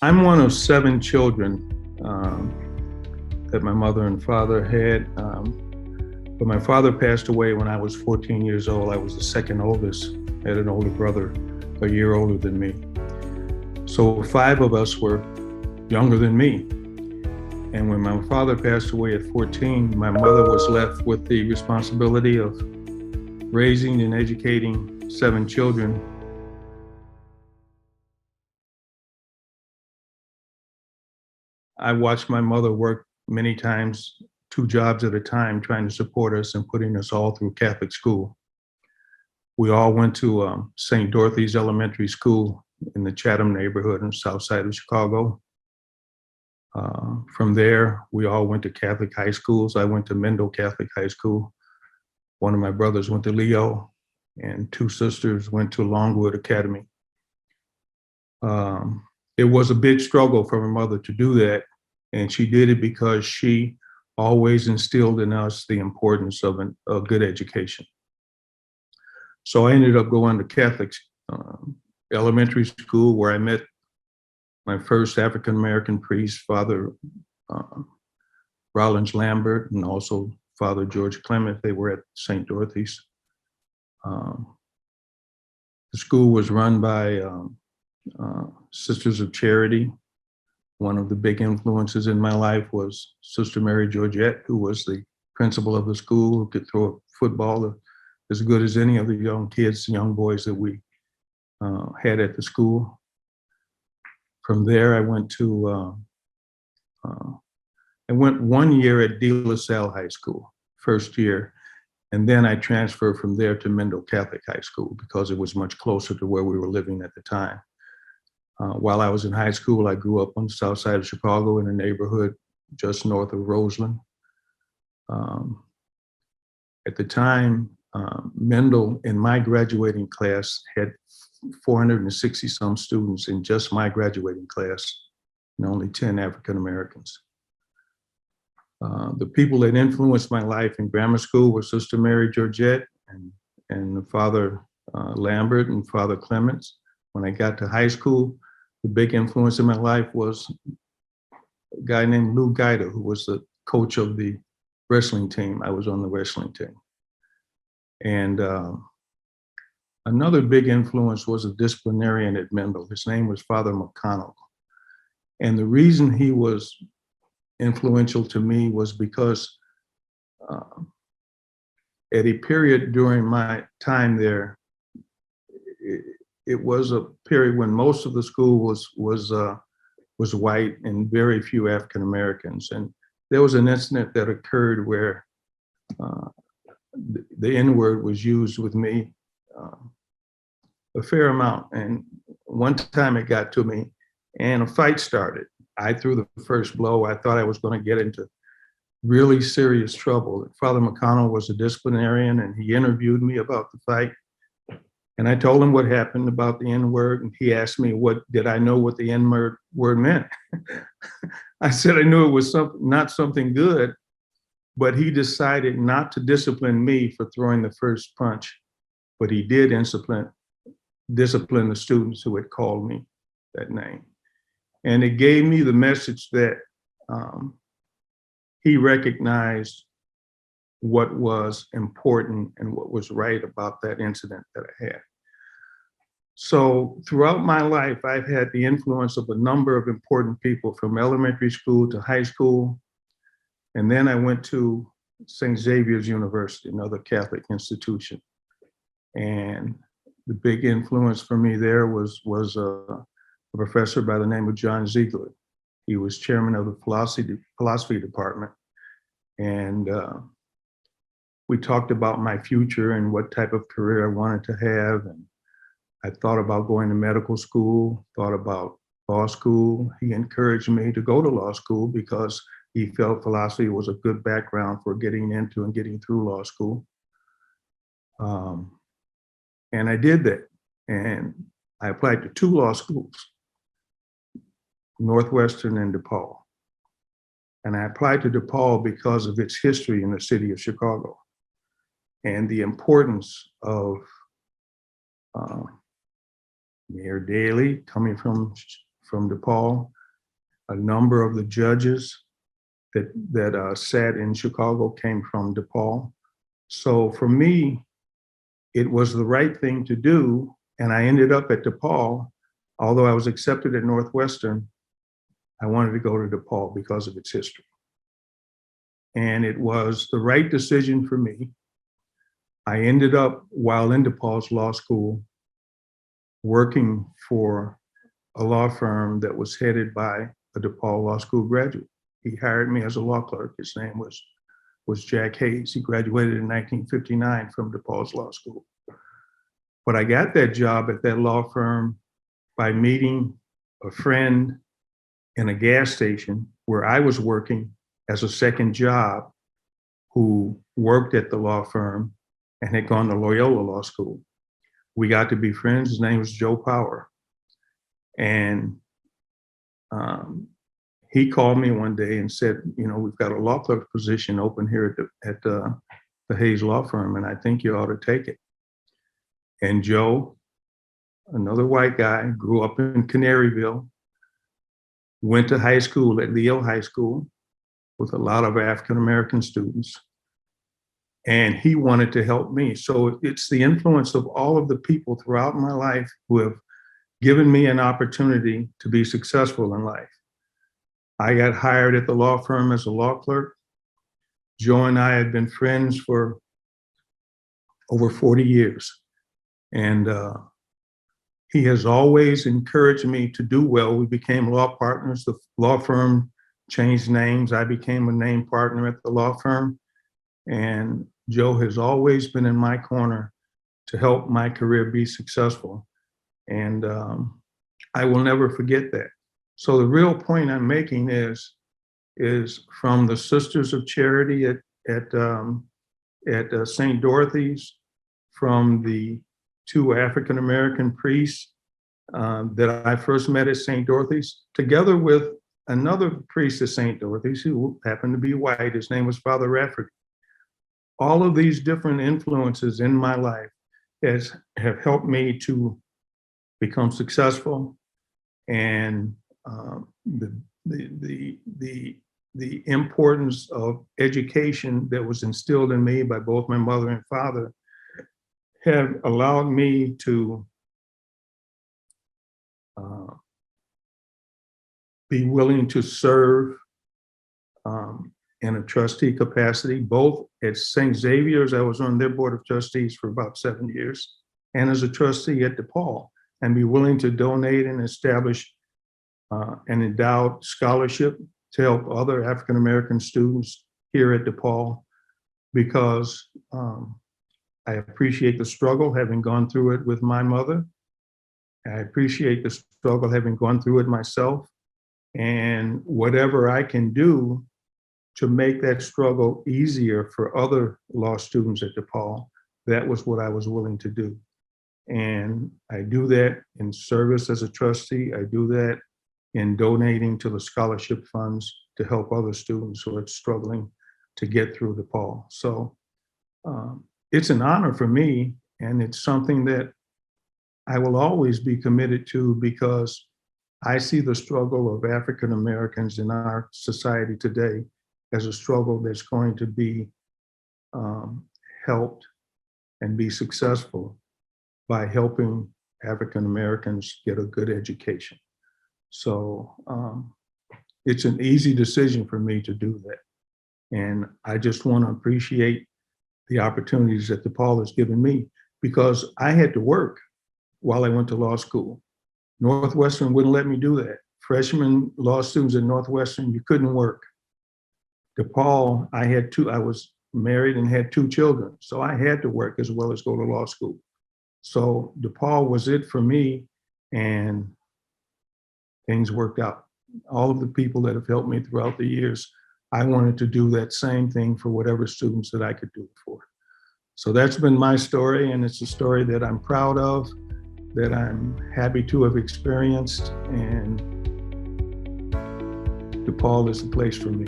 I'm one of seven children that my mother and father had. But my father passed away when I was 14 years old. I was the second oldest. I had an older brother, a year older than me. So five of us were younger than me. And when my father passed away at 14, my mother was left with the responsibility of raising and educating seven children. I watched my mother work many times, two jobs at a time, trying to support us and putting us all through Catholic school. We all went to St. Dorothy's Elementary School in the Chatham neighborhood in the south side of Chicago. From there, we all went to Catholic high schools. I went to Mendel Catholic High School. One of my brothers went to Leo, and two sisters went to Longwood Academy. It was a big struggle for my mother to do that, and she did it because she always instilled in us the importance of a good education. So I ended up going to Catholic elementary school, where I met my first African-American priest, Father Rollins Lambert, and also Father George Clement. They were at St. Dorothy's. The school was run by Sisters of Charity. One of the big influences in my life was Sister Mary Georgette, who was the principal of the school, who could throw a football as good as any of the young kids, young boys that we had at the school. From there, I went 1 year at De La Salle High School, first year, and then I transferred from there to Mendel Catholic High School because it was much closer to where we were living at the time. While I was in high school, I grew up on the south side of Chicago in a neighborhood just north of Roseland. At the time, Mendel, in my graduating class, had 460 some students in just my graduating class, and only 10 African Americans. The people that influenced my life in grammar school were Sister Mary Georgette and Father Lambert and Father Clements. When I got to high school, the big influence in my life was a guy named Lou Guida, who was the coach of the wrestling team. I was on the wrestling team. And another big influence was a disciplinarian at Mendel. His name was Father McConnell. And the reason he was influential to me was because at a period during my time there, it was a period when most of the school was white and very few African Americans. And there was an incident that occurred where the N-word was used with me a fair amount. And one time it got to me and a fight started. I threw the first blow. I thought I was going to get into really serious trouble. Father McConnell was a disciplinarian, and he interviewed me about the fight. And I told him what happened about the N-word, and he asked me, did I know what the N-word meant? I said I knew it was not something good, but he decided not to discipline me for throwing the first punch, but he did discipline the students who had called me that name. And it gave me the message that he recognized what was important and what was right about that incident that I had. So throughout my life, I've had the influence of a number of important people from elementary school to high school. And then I went to St. Xavier's University, another Catholic institution. And the big influence for me there was a professor by the name of John Ziegler. He was chairman of the philosophy department. And we talked about my future and what type of career I wanted to have. And I thought about going to medical school, thought about law school. He encouraged me to go to law school because he felt philosophy was a good background for getting into and getting through law school. And I did that. And I applied to two law schools, Northwestern and DePaul. And I applied to DePaul because of its history in the city of Chicago and the importance of Mayor Daley coming from from DePaul. A number of the judges that sat in Chicago came from DePaul. So for me, it was the right thing to do, and I ended up at DePaul. Although I was accepted at Northwestern, I wanted to go to DePaul because of its history. And it was the right decision for me. I ended up, while in DePaul's law school, working for a law firm that was headed by a DePaul Law School graduate. He hired me as a law clerk. His name was Jack Hayes. He graduated in 1959 from DePaul's law school. But I got that job at that law firm by meeting a friend in a gas station where I was working as a second job, who worked at the law firm and had gone to Loyola Law School. We got to be friends. His name was Joe Power. And he called me one day and said, we've got a law clerk position open here at the Hayes Law Firm, and I think you ought to take it. And Joe, another white guy, grew up in Canaryville, went to high school at Leo High School with a lot of African-American students, and he wanted to help me. So it's the influence of all of the people throughout my life who have given me an opportunity to be successful in life. I got hired at the law firm as a law clerk. Joe and I had been friends for over 40 years. And he has always encouraged me to do well. We became law partners. The law firm changed names. I became a named partner at the law firm. And Joe has always been in my corner to help my career be successful. And I will never forget that. So the real point I'm making is from the Sisters of Charity at St. Dorothy's, from the two African-American priests that I first met at St. Dorothy's, together with another priest at St. Dorothy's who happened to be white. His name was Father Rafferty. All of these different influences in my life have helped me to become successful, and the importance of education that was instilled in me by both my mother and father have allowed me to be willing to serve in a trustee capacity, both at St. Xavier's. I was on their board of trustees for about 7 years, and as a trustee at DePaul, and be willing to donate and establish an endowed scholarship to help other African-American students here at DePaul, because I appreciate the struggle, having gone through it with my mother. I appreciate the struggle, having gone through it myself, and whatever I can do to make that struggle easier for other law students at DePaul, that was what I was willing to do. And I do that in service as a trustee. I do that in donating to the scholarship funds to help other students who are struggling to get through DePaul. So it's an honor for me, and it's something that I will always be committed to, because I see the struggle of African Americans in our society today as a struggle that's going to be helped and be successful by helping African Americans get a good education. So it's an easy decision for me to do that. And I just want to appreciate the opportunities that DePaul has given me, because I had to work while I went to law school. Northwestern wouldn't let me do that. Freshman law students at Northwestern, you couldn't work. DePaul, I was married and had 2 children, so I had to work as well as go to law school. So DePaul was it for me, and things worked out. All of the people that have helped me throughout the years, I wanted to do that same thing for whatever students that I could do it for. So that's been my story, and it's a story that I'm proud of, that I'm happy to have experienced, and DePaul is the place for me.